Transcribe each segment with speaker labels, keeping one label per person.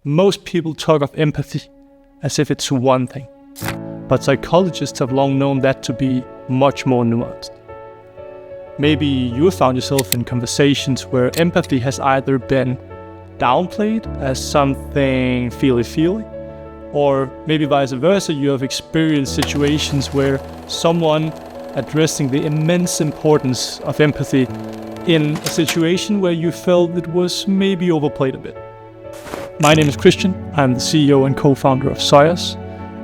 Speaker 1: Most people talk of empathy as if it's one thing, but psychologists have long known that to be much more nuanced. Maybe you found yourself in conversations where empathy has either been downplayed as something feely-feely, or maybe vice versa, you have experienced situations where someone addressing the immense importance of empathy in a situation where you felt it was maybe overplayed a bit. My name is Christian. I'm the CEO and co-founder of Psychologists,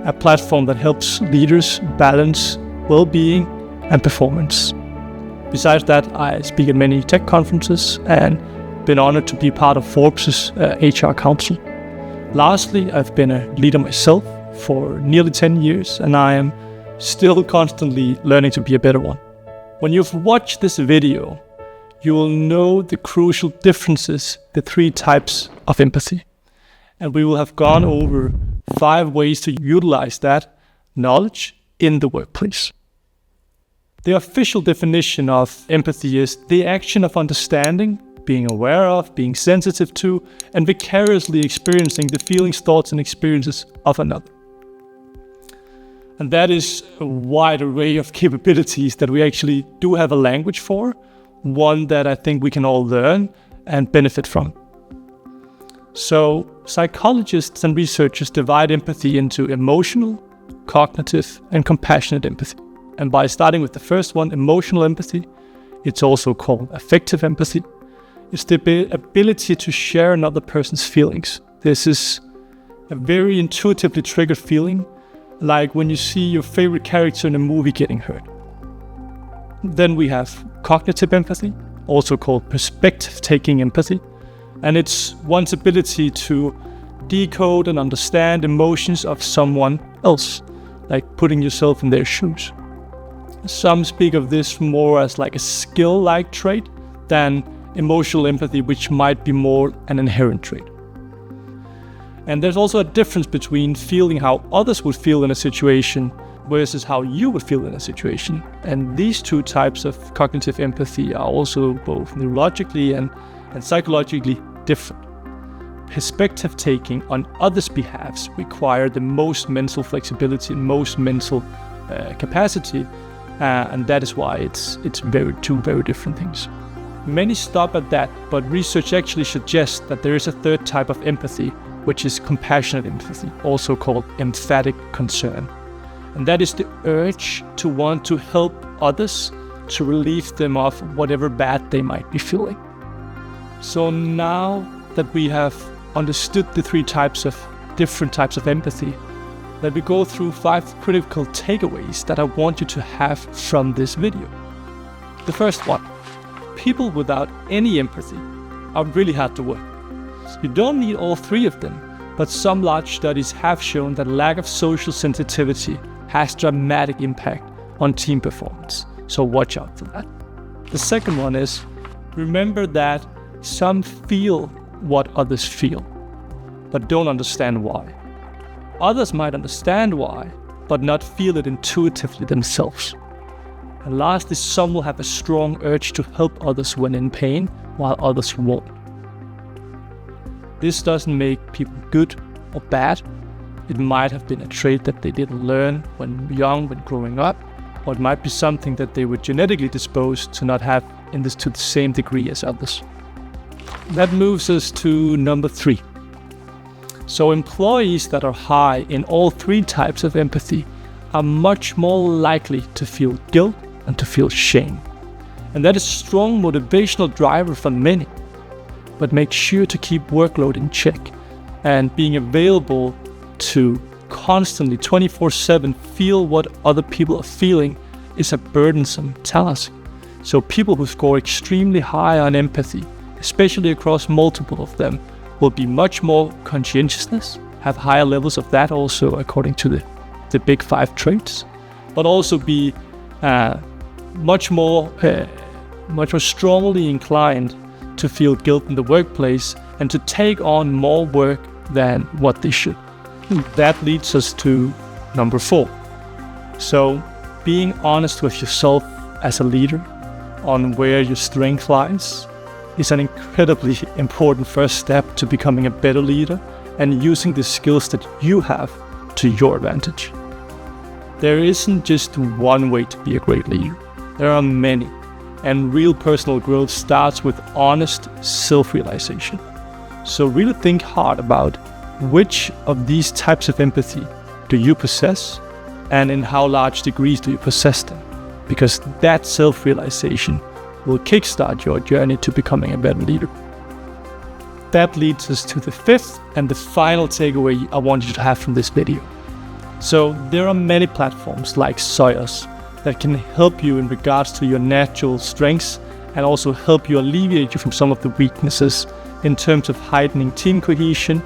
Speaker 1: a platform that helps leaders balance well-being and performance. Besides that, I speak at many tech conferences and been honored to be part of Forbes' HR Council. Lastly, I've been a leader myself for nearly 10 years, and I am still constantly learning to be a better one. When you've watched this video, you will know the crucial differences, the 3 types of empathy. And we will have gone over 5 ways to utilize that knowledge in the workplace. The official definition of empathy is the action of understanding, being aware of, being sensitive to, and vicariously experiencing the feelings, thoughts, and experiences of another. And that is a wide array of capabilities that we actually do have a language for, one that I think we can all learn and benefit from. So, psychologists and researchers divide empathy into emotional, cognitive, and compassionate empathy. And by starting with the first one, emotional empathy, it's also called affective empathy. It's the ability to share another person's feelings. This is a very intuitively triggered feeling, like when you see your favorite character in a movie getting hurt. Then we have cognitive empathy, also called perspective-taking empathy. And it's one's ability to decode and understand emotions of someone else, like putting yourself in their shoes. Some speak of this more as like a skill-like trait than emotional empathy, which might be more an inherent trait. And there's also a difference between feeling how others would feel in a situation versus how you would feel in a situation. And these 2 types of cognitive empathy are also both neurologically and psychologically different. Perspective taking on others' behalves require the most mental flexibility and most mental capacity, and that is why it's 2 very different things. Many stop at that, but research actually suggests that there is a 3rd type of empathy, which is compassionate empathy, also called emphatic concern. And that is the urge to want to help others, to relieve them of whatever bad they might be feeling. So now that we have understood the 3 different types of empathy, let me go through 5 critical takeaways that I want you to have from this video. The first one, people without any empathy are really hard to work. You don't need all 3 of them, but some large studies have shown that lack of social sensitivity has dramatic impact on team performance. So watch out for that. The second one is, remember that some feel what others feel, but don't understand why. Others might understand why, but not feel it intuitively themselves. And lastly, some will have a strong urge to help others when in pain, while others won't. This doesn't make people good or bad. It might have been a trait that they didn't learn when young, when growing up, or it might be something that they were genetically disposed to not have to the same degree as others. That moves us to number 3. So employees that are high in all 3 types of empathy are much more likely to feel guilt and to feel shame. And that is a strong motivational driver for many. But make sure to keep workload in check, and being available to constantly 24/7 feel what other people are feeling is a burdensome task. So people who score extremely high on empathy, especially across multiple of them, will be much more conscientiousness, have higher levels of that also according to the big 5 traits, but also be much more strongly inclined to feel guilt in the workplace and to take on more work than what they should. That leads us to number 4. So being honest with yourself as a leader on where your strength lies is an incredibly important first step to becoming a better leader and using the skills that you have to your advantage. There isn't just one way to be a great leader. There are many, and real personal growth starts with honest self-realization. So really think hard about which of these types of empathy do you possess, and in how large degrees do you possess them, because that self-realization will kickstart your journey to becoming a better leader. That leads us to the fifth and the final takeaway I want you to have from this video. So there are many platforms like Psychologists that can help you in regards to your natural strengths and also help you alleviate you from some of the weaknesses in terms of heightening team cohesion,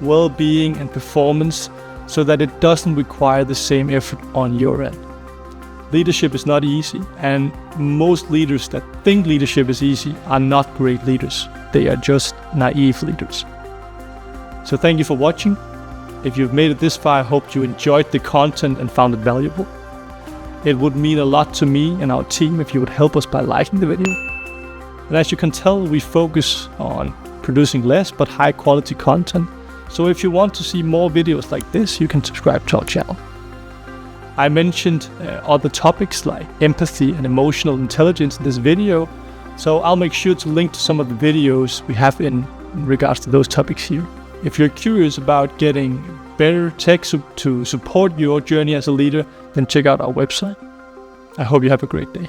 Speaker 1: well-being and performance, so that it doesn't require the same effort on your end. Leadership is not easy, and most leaders that think leadership is easy are not great leaders. They are just naive leaders. So thank you for watching. If you've made it this far, I hope you enjoyed the content and found it valuable. It would mean a lot to me and our team if you would help us by liking the video. And as you can tell, we focus on producing less but high quality content. So if you want to see more videos like this, you can subscribe to our channel. I mentioned other topics like empathy and emotional intelligence in this video, so I'll make sure to link to some of the videos we have in regards to those topics here. If you're curious about getting better tech to support your journey as a leader, then check out our website. I hope you have a great day.